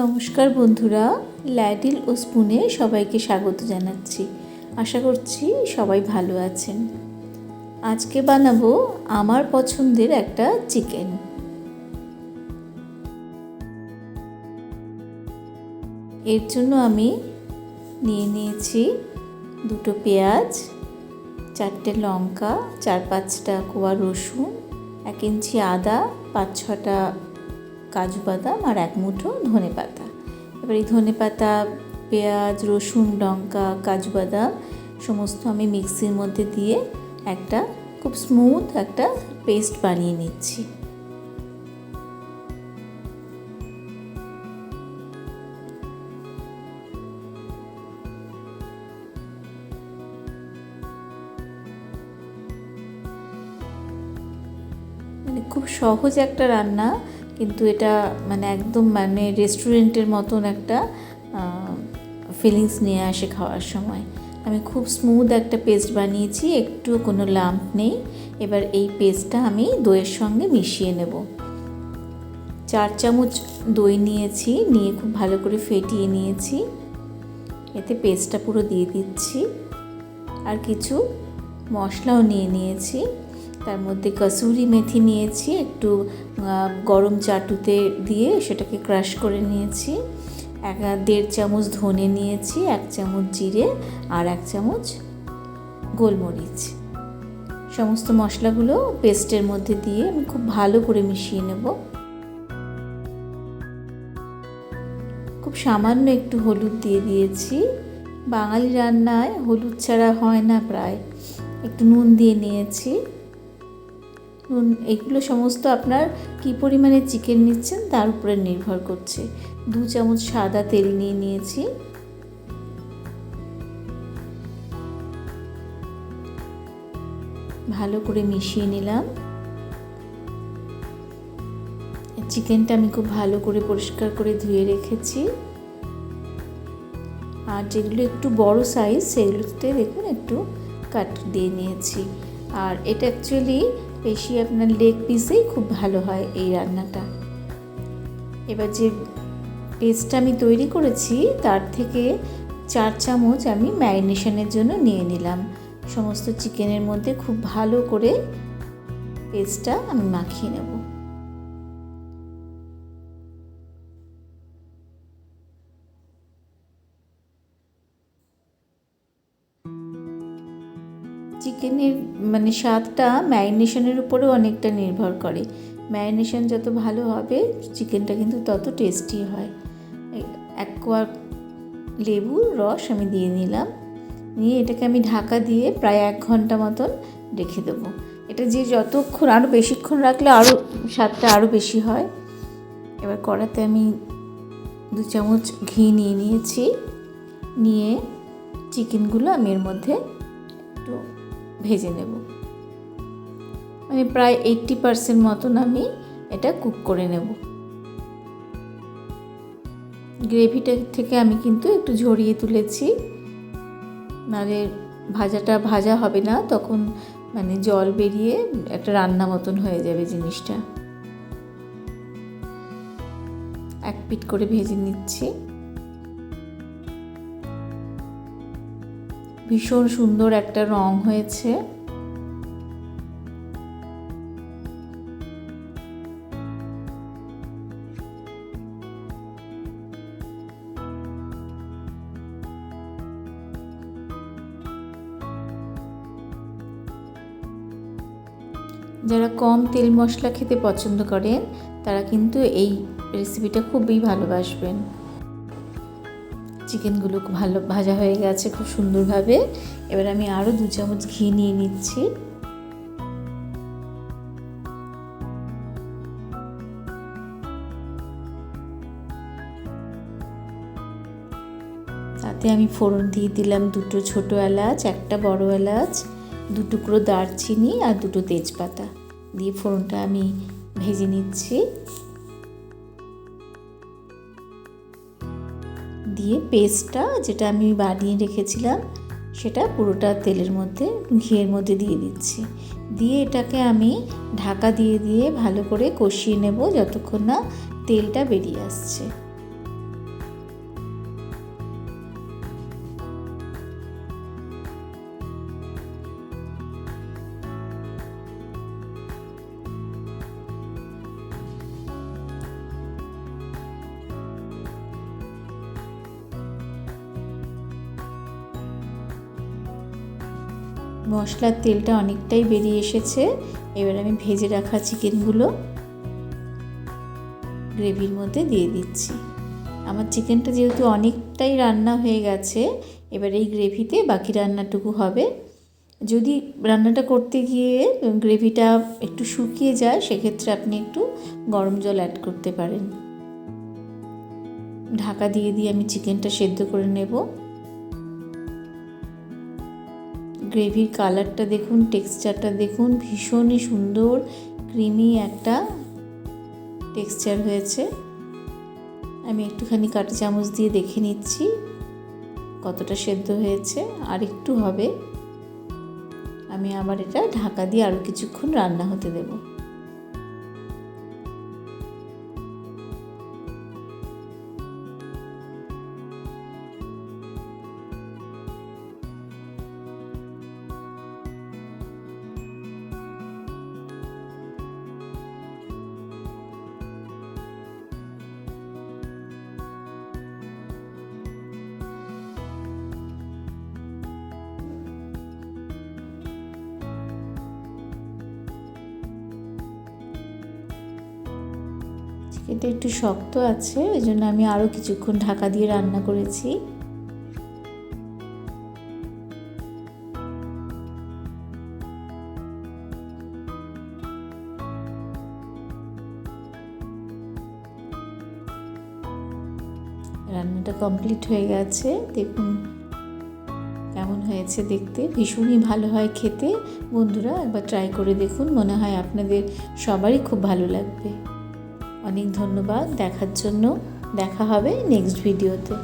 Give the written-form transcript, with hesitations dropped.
নমস্কার বন্ধুরা, ল্যাডিল ও স্পুনে সবাইকে স্বাগত জানাচ্ছি। আশা করছি সবাই ভালো আছেন। আজকে বানাবো আমার পছন্দের একটা চিকেন। এর জন্য আমি নিয়ে নিয়েছি 2টো পেঁয়াজ, 4টে লঙ্কা, 4-5টা কোয়া রসুন, 1 ইঞ্চি আদা, 5-6টা কাজু বাদাম আর 1 মুঠো ধনেপাতা। এবার এই ধনেপাতা, পেঁয়াজ, রসুন, লঙ্কা, কাজু বাদাম সমস্ত আমি মিক্সির মধ্যে দিয়ে একটা খুব স্মুথ একটা পেস্ট বানিয়ে নিচ্ছি। মানে খুব সহজ একটা রান্না, কিন্তু এটা একদম রেস্টুরেন্টের মতন একটা ফিলিংস নিয়ে আসে খাওয়ার সময়। আমি খুব স্মুথ একটা পেস্ট বানিয়েছি, একটু কোনো লাম্প নেই। এবার এই পেস্টটা আমি দইয়ের সঙ্গে মিশিয়ে নেব। 4 চামচ দই নিয়েছি, নিয়ে খুব ভালো করে ফেটিয়ে নিয়েছি। এতে পেস্টটা পুরো দিয়ে দিচ্ছি। আর কিছু মশলাও নিয়ে নিয়েছি। তার মধ্যে কাসুরি মেথি নিয়েছি, একটু গরম চাটুতে দিয়ে সেটাকে ক্রাশ করে নিয়েছি। 1.5 চামচ ধনে নিয়েছি, 1 চামচ জিরে আর 1 চামচ গোলমরিচ। সমস্ত মশলাগুলো পেস্টের মধ্যে দিয়ে আমি খুব ভালো করে মিশিয়ে নেব। খুব সামান্য একটু হলুদ দিয়ে দিয়েছি। বাঙালি রান্নায় হলুদ ছাড়া হয় না প্রায়। একটু নুন দিয়ে নিয়েছি। এগুলো সমস্ত আপনার কী পরিমাণে চিকেন নিচ্ছেন তার উপরে নির্ভর করছে। 2 চামচ সাদা তেল নিয়ে নিয়েছি। ভালো করে মিশিয়ে নিলাম। চিকেনটা আমি খুব ভালো করে পরিষ্কার করে ধুয়ে রেখেছি। আর যেগুলো একটু বড় সাইজ সেগুলোতে দেখুন একটু কাট দিয়ে নিয়েছি। আর এটা অ্যাকচুয়ালি বেশি আপনার লেগ পিসেই খুব ভালো হয় এই রান্নাটা। এবার যে পেস্টটা আমি তৈরি করেছি তার থেকে 4 চামচ আমি ম্যারিনেশনের জন্য নিয়ে নিলাম। সমস্ত চিকেনের মধ্যে খুব ভালো করে পেস্টটা আমি মাখিয়ে নেব। চিকেনের স্বাদটা ম্যারিনেশনের উপরেও অনেকটা নির্ভর করে। ম্যারিনেশন যত ভালো হবে চিকেনটা কিন্তু তত টেস্টি হয়। 1 কোয়া লেবুর রস আমি দিয়ে নিলাম। নিয়ে এটাকে আমি ঢাকা দিয়ে প্রায় 1 ঘন্টা মতন রেখে দেবো। এটা যে যতক্ষণ আরও বেশিক্ষণ রাখলে আরও স্বাদটা আরও বেশি হয়। এবার কড়াতে আমি 2 চামচ ঘি নিয়ে নিয়েছি। নিয়ে চিকেনগুলো আমি এর মধ্যে একটু ভেজে নেব। প্রায় 80% মতন আমি এটা কুক করে নেব। গ্রেভিটা থেকে আমি কিন্তু একটু ঝরিয়ে তুলেছি, নাহলে ভাজাটা ভাজা হবে না, তখন জল বেরিয়ে একটা রান্না মতন হয়ে যাবে জিনিসটা। 1 পিঠ করে ভেজে নিচ্ছি। ভীষণ সুন্দর একটা রং হয়েছে। যারা কম তেল মশলা খেতে পছন্দ করেন তারা কিন্তু এই রেসিপিটা খুবই ভালোবাসবেন। চিকেনগুলো ভালো ভাজা হয়ে গেছে খুব সুন্দরভাবে। এবার আমি আরও 2 চামচ ঘি নিয়ে নিচ্ছি। তাতে আমি ফোড়ন দিয়ে দিলাম 2টো ছোট এলাচ, 1টা বড় এলাচ, 2 টুকরো দারচিনি আর 2টো তেজপাতা দিয়ে ফোড়নটা আমি ভেজে নিচ্ছি। দিয়ে পেস্টটা যেটা আমি বানিয়ে রেখেছিলাম সেটা পুরোটা তেলের মধ্যে ঘিয়ের মধ্যে দিয়ে দিচ্ছি। দিয়ে এটাকে আমি ঢাকা দিয়ে দিয়ে ভালো করে কষিয়ে নেব যতক্ষণ না তেলটা বেরিয়ে আসছে। মশলার তেলটা অনেকটাই বেরিয়ে এসেছে। এবার আমি ভেজে রাখা চিকেনগুলো গ্রেভির মধ্যে দিয়ে দিচ্ছি। আমার চিকেনটা যেহেতু অনেকটাই রান্না হয়ে গেছে, এবার এই গ্রেভিতে বাকি রান্নাটুকু হবে। যদি রান্নাটা করতে গিয়ে গ্রেভিটা একটু শুকিয়ে যায়, সেক্ষেত্রে আপনি একটু গরম জল অ্যাড করতে পারেন। ঢাকা দিয়ে আমি চিকেনটা সেদ্ধ করে নেব। গ্রেভির কালারটা দেখুন, টেক্সচারটা দেখুন, ভীষণই সুন্দর ক্রিমি একটা টেক্সচার হয়েছে। আমি একটুখানি কাঁটা চামচ দিয়ে দেখে নিচ্ছি কতটা সেদ্ধ হয়েছে। আর একটু হবে। আমি আবার এটা ঢাকা দিয়ে আরও কিছুক্ষণ রান্না হতে দেব। চিকেনটা একটু শক্ত আছে, ওই জন্য আমি আরও কিছুক্ষণ ঢাকা দিয়ে রান্না করেছি। রান্নাটা কমপ্লিট হয়ে গেছে। দেখুন কেমন হয়েছে দেখতে, ভীষণই ভালো হয় খেতে। বন্ধুরা একবার ট্রাই করে দেখুন, মনে হয় আপনাদের সবারই খুব ভালো লাগবে। অনেক ধন্যবাদ দেখার জন্য। দেখা হবে নেক্সট ভিডিওতে।